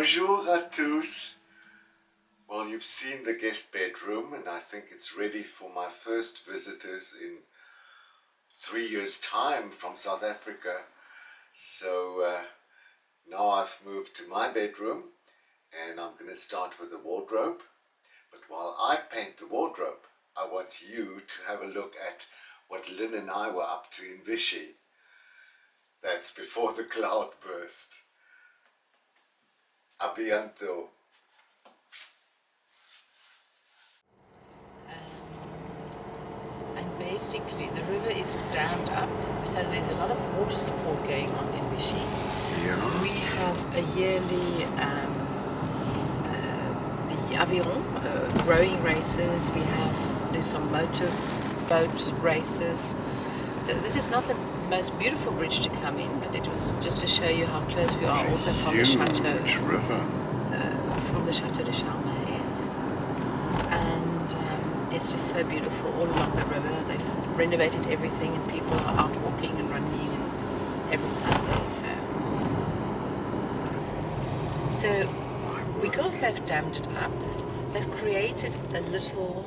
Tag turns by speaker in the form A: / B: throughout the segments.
A: Bonjour à tous. Well, you've seen the guest bedroom, and I think it's ready for my first visitors in 3 years' time from South Africa. So now I've moved to my bedroom, and I'm going to start with the wardrobe. But while I paint the wardrobe, I want you to have a look at what Lynn and I were up to in Vichy. That's before the cloud burst. A bientôt.
B: And basically the river is dammed up, so there's a lot of water sport going on in Vichy.
A: Yeah.
B: We have a yearly the aviron rowing races. There's some motor boat races. So this is not the most beautiful bridge to come in, but it was just to show you how close we are also from the chateau.
A: Huge river.
B: From the Chateau de Charmey. And it's just so beautiful all along the river. They've renovated everything and people are out walking and running every Sunday. So because they've dammed it up, they've created a little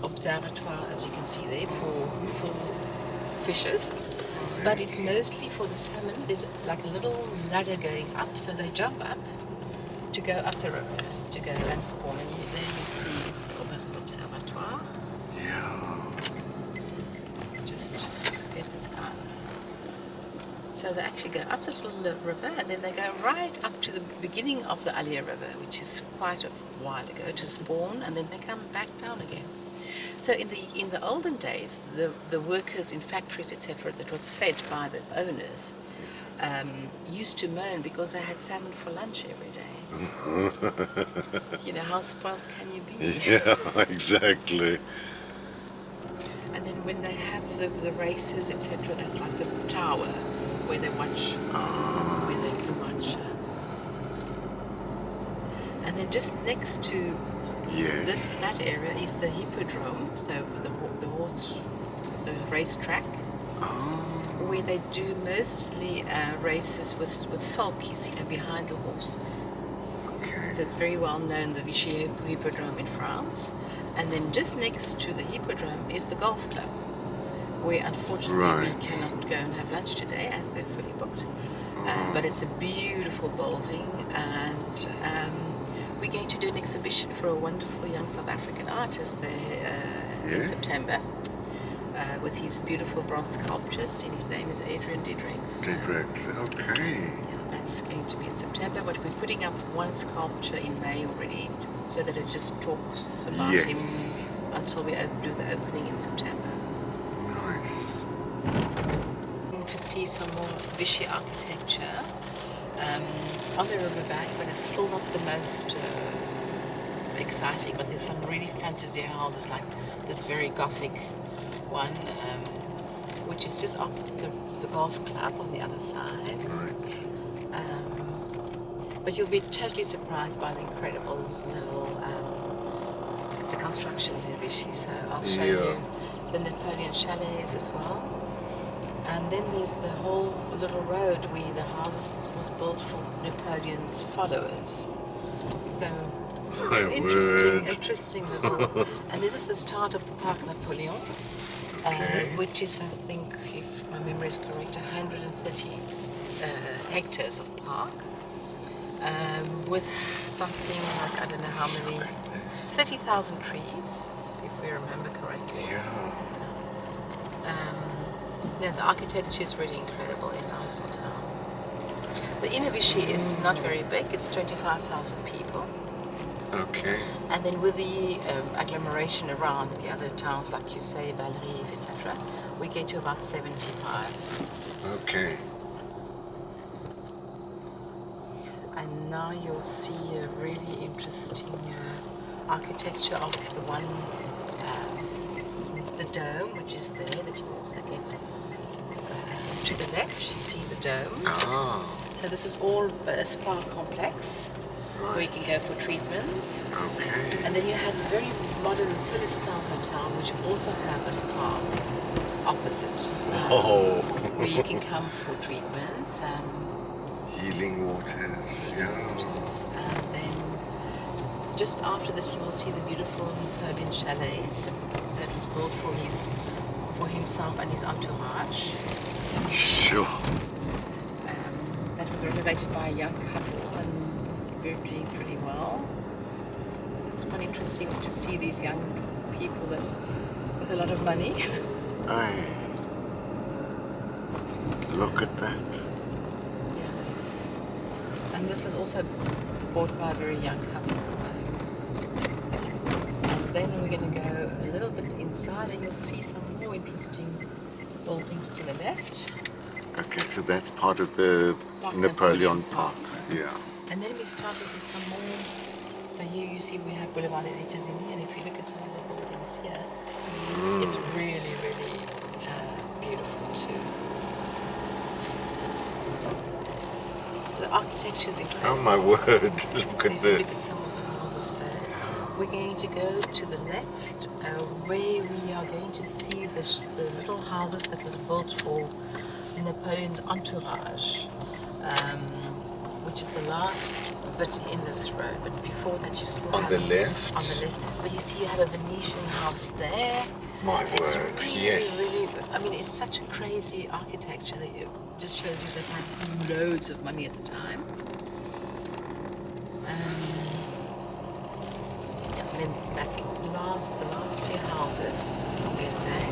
B: observatoire, as you can see there, for fishes. But it's mostly for the salmon. There's like a little ladder going up, so they jump up to go up the river, to go and spawn. And there you see is the observatoire.
A: Yeah.
B: Just get this guy. So they actually go up the little river, and then they go right up to the beginning of the Allier River, which is quite a while ago, to spawn, and then they come back down again. So in the olden days, the workers in factories, etc., that was fed by the owners, used to moan because they had salmon for lunch every day. You know, how spoiled can you be?
A: Yeah, exactly.
B: And then when they have the races, etc., that's like the tower where they watch, where they can watch. And then just next to that area is the hippodrome, so the racetrack, where they do mostly races with sulkies, you know, behind the horses.
A: Okay.
B: So it's very well known, the Vichy hippodrome in France. And then just next to the hippodrome is the golf club, where unfortunately we cannot go and have lunch today as they're fully booked. But it's a beautiful building, and we're going to do an exhibition for a wonderful young South African artist there in September with his beautiful bronze sculptures, and his name is Adrian Diedrichs.
A: Okay.
B: Yeah, that's going to be in September, but we're putting up one sculpture in May already, so that it just talks about him until we do the opening in September.
A: Nice.
B: To see some more Vichy architecture on the riverbank, but it's still not the most exciting. But there's some really fantasy houses, like this very Gothic one, which is just opposite the golf club on the other side.
A: Right.
B: But you'll be totally surprised by the incredible little the constructions in Vichy. So I'll show you the Napoleon chalets as well. And then there's the whole little road where the houses was built for Napoleon's followers. So interesting little. And this is the start of the Parc Napoleon, which is, I think, if my memory is correct, 130 hectares of park, with something like, I don't know how many, 30,000 trees, if we remember correctly. Yeah, the architecture is really incredible in our little town. The inner Vichy is not very big, it's 25,000 people.
A: Okay.
B: And then with the agglomeration around the other towns, like you say, Bellerive, etc., we get to about 75.
A: Okay.
B: And now you'll see a really interesting architecture of the one, the dome, which is there, that you also get to the left. You see the dome. So this is all a spa complex where you can go for treatments.
A: Okay.
B: And then you have the very modern Celestin Hotel, which also have a spa opposite, where you can come for treatments.
A: Healing waters, yeah.
B: And then just after this, you will see the beautiful Napoleon chalets that is built for himself and his entourage.
A: Sure.
B: That was renovated by a young couple and they're doing pretty well. It's quite interesting to see these young people that with a lot of money.
A: Aye. Look at that.
B: Yeah. And this was also bought by a very young couple. And then we're going to go a little bit inside and you'll see some more interesting buildings to the left.
A: Okay, so that's part of the Napoleon Park. Yeah.
B: And then we start with some more. So here you see we have Boulevard des États-Unis, and if you look at some of the buildings here, it's really, really beautiful too. The architecture is incredible.
A: Oh my word, look at this.
B: Look at some of the houses there. We're going to go to the left, where we are going to see the little houses that was built for Napoleon's entourage, which is the last bit in this road. But before that, you still have
A: On the left?
B: On the left, but you see, you have a Venetian house there.
A: My
B: It's
A: word,
B: really,
A: yes.
B: really, I mean, it's such a crazy architecture that it just shows you they had loads of money at the time. And then the last few houses, we'll get there,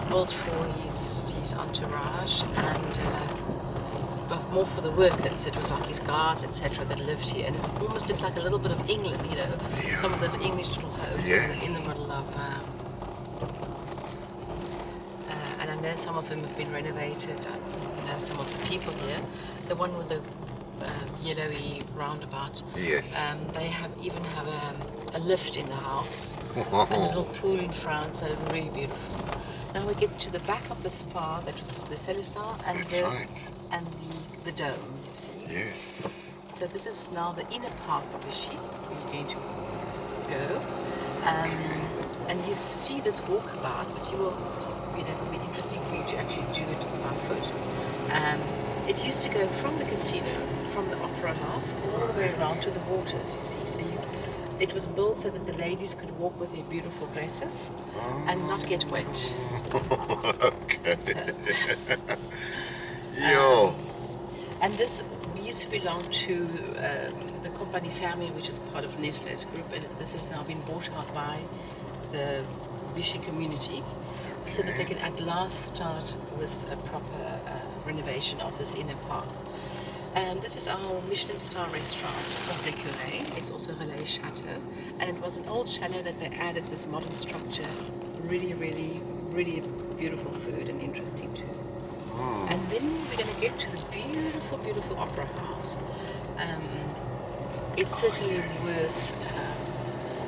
B: built for his entourage and but more for the workers. It was like his guards, etc., that lived here, and it almost looks like a little bit of England, you know, some of those English little homes in the middle of. And I know some of them have been renovated. I know some of the people here. The one with the yellowy roundabout.
A: Yes.
B: They even have a lift in the house, a little pool in front, so really beautiful. Now we get to the back of the spa, that was the Celestin, and and the dome. You see.
A: Yes.
B: So this is now the inner park of Vichy. We're going to go, and you see this walkabout, but it'll be interesting for you to actually do it by foot. It used to go from the casino, from the opera house, all the way around to the waters, you see. So it was built so that the ladies could walk with their beautiful dresses and not get wet.
A: Okay.
B: So, and this used to belong to the Compagnie Fermier, which is part of Nestlé's group, and this has now been bought out by the Vichy community, so that they can at last start with a proper renovation of this inner park. And this is our Michelin star restaurant called Decoré. It's also Relais Chateau, and it was an old chalet that they added this modern structure. Really, really, really beautiful food and interesting too. And then we're going to get to the beautiful, beautiful opera house. It's certainly worth.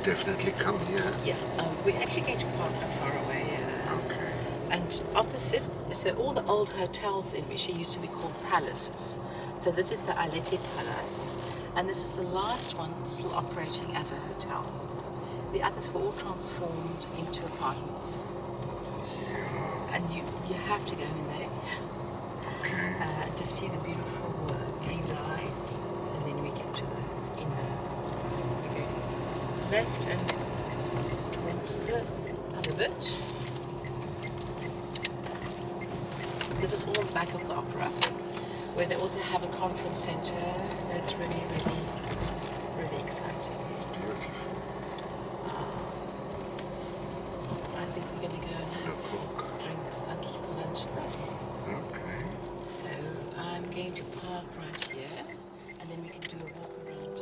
A: Definitely come here.
B: Yeah, we're actually going to park not far away.
A: Okay.
B: And opposite, so all the old hotels in Vichy used to be called palaces. So this is the Alete Palace, and this is the last one still operating as a hotel. The others were all transformed into apartments.
A: Yeah.
B: And you have to go in there.
A: Okay.
B: To see the beautiful grisaille, and then we get to the inner. We go left and towards the other bit. This is all the back of the opera, where they also have a conference center. That's really, really, really exciting.
A: It's beautiful.
B: I think we're going to go and have drinks and lunch now.
A: Okay.
B: So I'm going to park right here, and then we can do a walk around.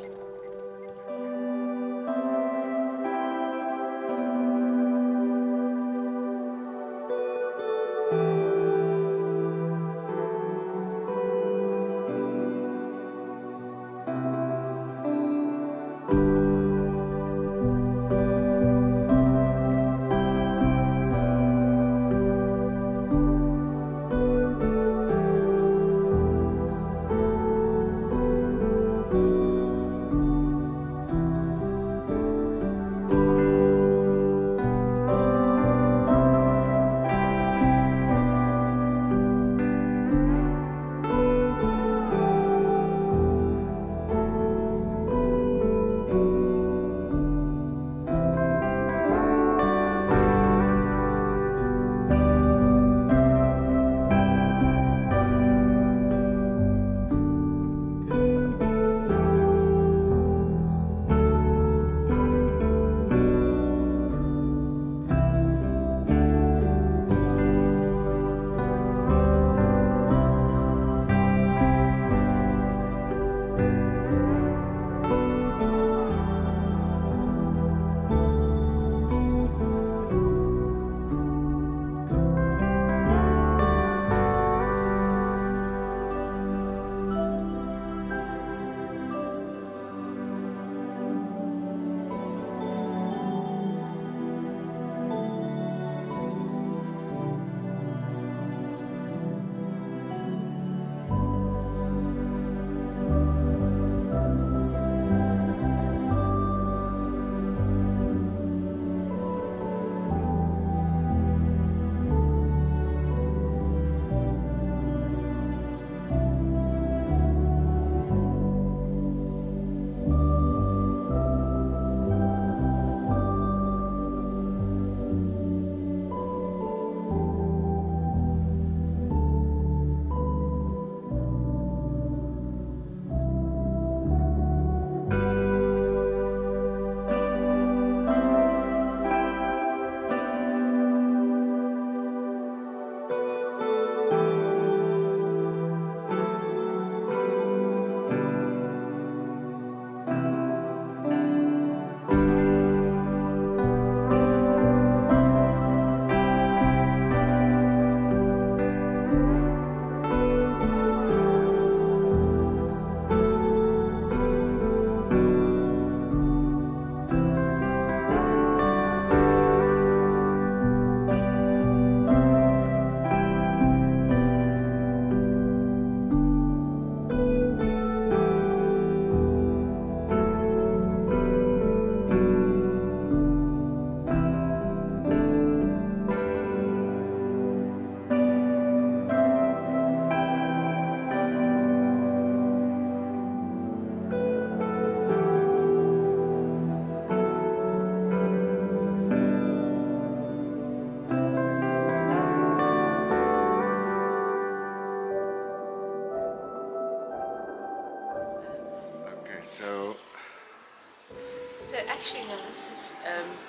B: actually, no, this is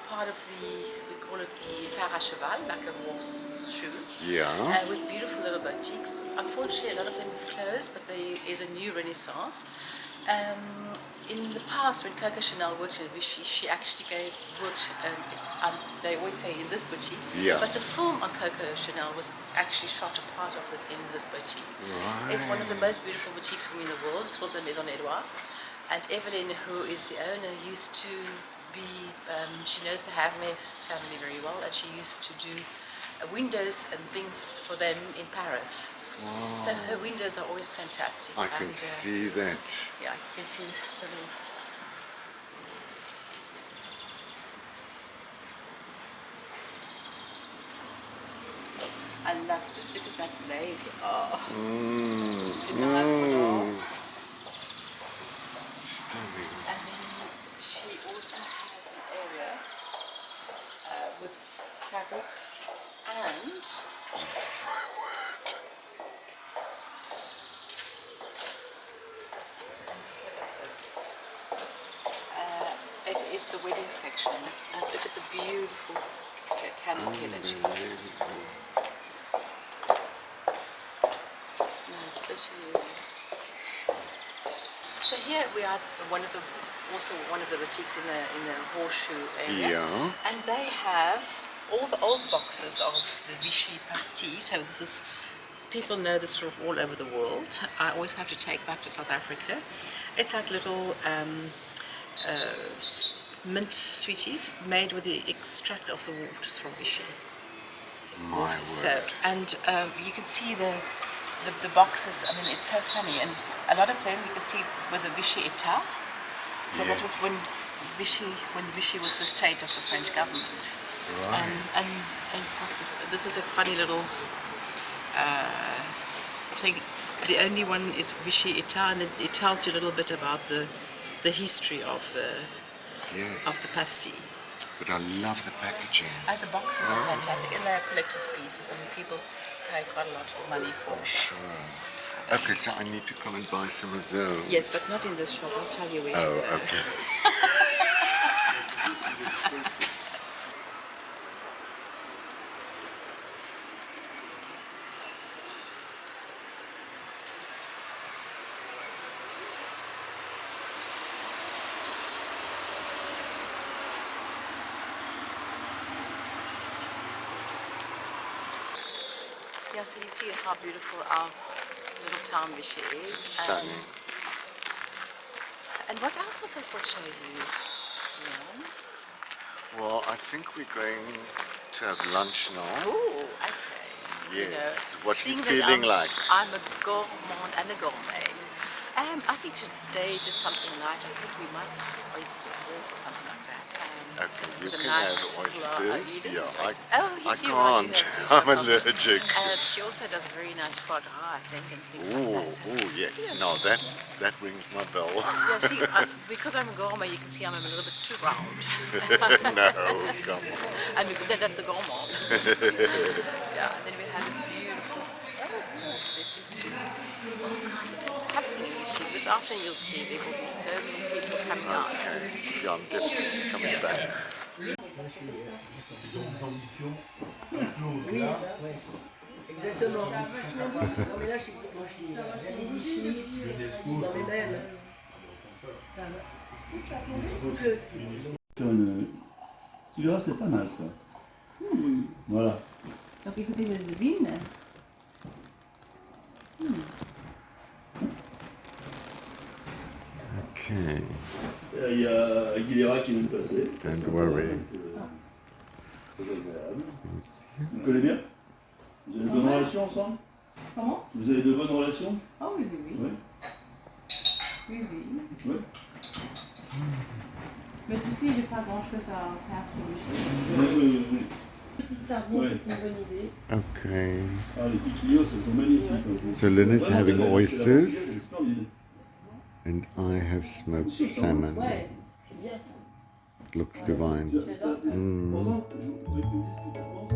B: part of we call it the fer à cheval, like a horseshoe.
A: Yeah.
B: With beautiful little boutiques. Unfortunately, a lot of them have closed, but there is a new renaissance. In the past, when Coco Chanel worked in Vichy, she actually worked, they always say in this boutique,
A: Yeah.
B: but the film on Coco Chanel was actually shot a part of this in this boutique.
A: Right.
B: It's one of the most beautiful boutiques for me in the world. It's called the Maison Edouard. And Evelyn, who is the owner, used to be, she knows the Hermès family very well, and she used to do windows and things for them in Paris.
A: Wow.
B: So her windows are always fantastic.
A: I can see that.
B: Yeah, you can see the little. I love, just look at that blaze. Oh, to die for.
A: Stunning.
B: And then she also has an area with fabrics and it is the wedding section. And look at the beautiful canopy that she has. No, it's such a So here we are, also one of the boutiques in the horseshoe area.
A: Yeah.
B: And they have all the old boxes of the Vichy pastilles. So this is, people know this sort of all over the world. I always have to take back to South Africa. It's like little mint sweeties made with the extract of the waters from Vichy.
A: My word.
B: So, and you can see the boxes. I mean, it's so funny, and a lot of them you can see with the Vichy État. So that was when Vichy was the state of the French government.
A: Right.
B: And this is a funny little thing. The only one is Vichy État, and it tells you a little bit about the history of the pastille.
A: But I love the packaging.
B: The boxes are fantastic, and they're collector's pieces, and people pay quite a lot of money for them.
A: Sure. Okay, so I need to come and buy some of those.
B: Yes, but not in this shop. I'll tell you where to go.
A: Oh, okay.
B: Yeah, so you see how beautiful our little town Vichy is.
A: Stunning.
B: And what else was I supposed to show you? Yeah.
A: Well, I think we're going to have lunch now.
B: Oh, okay.
A: Yes. What are you
B: seeing that
A: feeling like?
B: I'm a gourmand and a gourmet. I think today just something light. I think we might have oysters or something like that.
A: Okay, you
B: with a
A: can
B: nice
A: have
B: claw.
A: oysters.
B: You
A: Yeah,
B: don't eat
A: I
B: oysters. Oh, yes,
A: can't.
B: you're right, you have
A: I'm
B: some.
A: allergic.
B: She also does a very nice foie gras, I think, and things
A: Oh,
B: like that. So,
A: oh yes. No, that rings my bell.
B: yeah, see, because I'm a gourmet, you can see I'm a little bit too round.
A: No, come on.
B: And that's a gourmand. Yeah, and then we have this beautiful. There seems to be all kinds of things happening in Vichy. This afternoon you'll see there will be so many people coming out.
A: Yeah, I'm definitely coming back.
C: Des ambitions un peu au-delà.
D: Exactement. Non mais là, moi je suis jamais Vichy,
C: L'UNESCO,
D: non mais
C: c'est
D: même.
C: Tu verras, c'est pas mal ça. Voilà.
D: Donc il faut que je le devine.
A: Okay.
C: Il y a Aguilera qui vient de passer.
A: Don't worry.
C: Très agréable. Vous le connaissez bien? Vous avez de bonnes relations ensemble?
D: Comment?
C: Vous avez de bonnes relations?
D: Ah oui, oui, oui.
C: Oui.
D: Oui, oui.
C: Oui.
D: Mais tu sais, j'ai pas grand chose à faire sur le chien.
C: Oui, oui, oui.
D: Petite sardine,
C: Ouais.
D: ça c'est une bonne idée.
A: Okay.
C: Ah, les piquillos, ça sont magnifiques.
A: So Lynn is having
C: Vraiment,
A: oysters,
C: c'est splendide.
A: and I have smoked salmon.
D: Ouais, c'est bien ça.
A: It looks divine.
D: J'adore ça.
A: Mm.
C: Par exemple, je voudrais que tu me dises ce que tu en penses.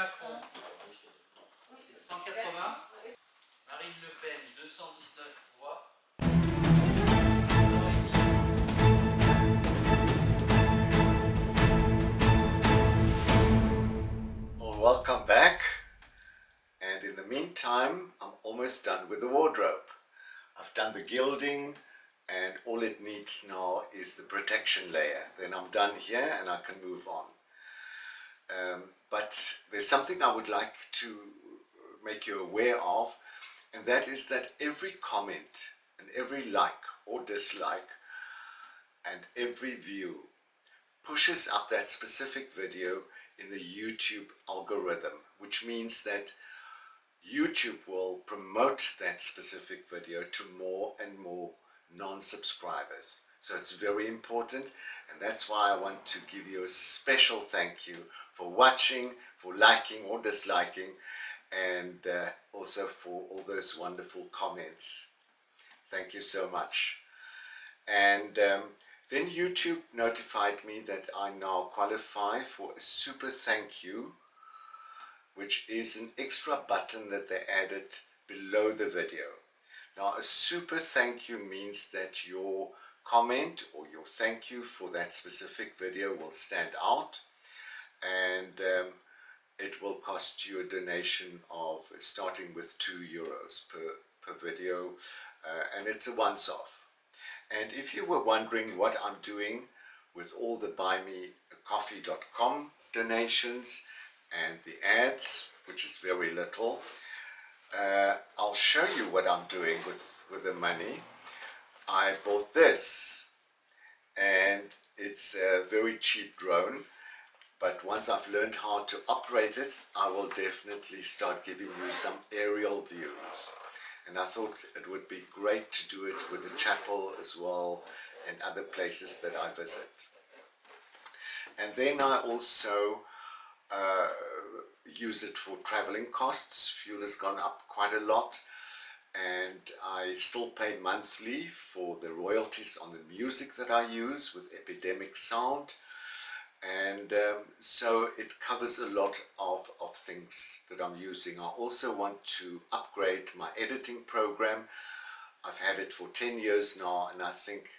E: Macron, c'est 180. Marine Le Pen, 219 voix.
A: Well, welcome back. And in the meantime, I'm almost done with the wardrobe. I've done the gilding, and all it needs now is the protection layer. Then I'm done here and I can move on. But there's something I would like to make you aware of, and that is that every comment and every like or dislike and every view pushes up that specific video in the YouTube algorithm, which means that YouTube will promote that specific video to more and more non-subscribers. So it's very important, and that's why I want to give you a special thank you for watching, for liking or disliking, and also for all those wonderful comments. Thank you so much. And then YouTube notified me that I now qualify for a super thank you, which is an extra button that they added below the video. Now, a super thank you means that your comment or your thank you for that specific video will stand out, and it will cost you a donation of starting with €2 per video, and it's a once-off. And if you were wondering what I'm doing with all the buymeacoffee.com donations and the ads, which is very little, I'll show you what I'm doing with the money. I bought this, and it's a very cheap drone, but once I've learned how to operate it, I will definitely start giving you some aerial views. And I thought it would be great to do it with the chapel as well and other places that I visit. And then I also use it for traveling costs. Fuel has gone up quite a lot, and I still pay monthly for the royalties on the music that I use with Epidemic Sound, and so it covers a lot of things that I'm using. I also want to upgrade my editing program. I've had it for 10 years now, and I think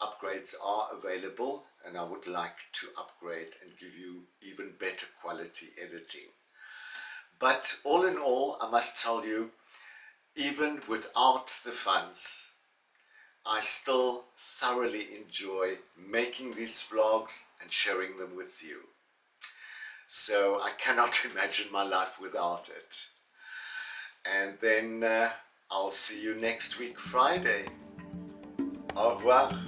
A: upgrades are available, and I would like to upgrade and give you even better quality editing. But all in all, I must tell you, even without the funds, I still thoroughly enjoy making these vlogs and sharing them with you. So I cannot imagine my life without it. And then I'll see you next week, Friday. Au revoir.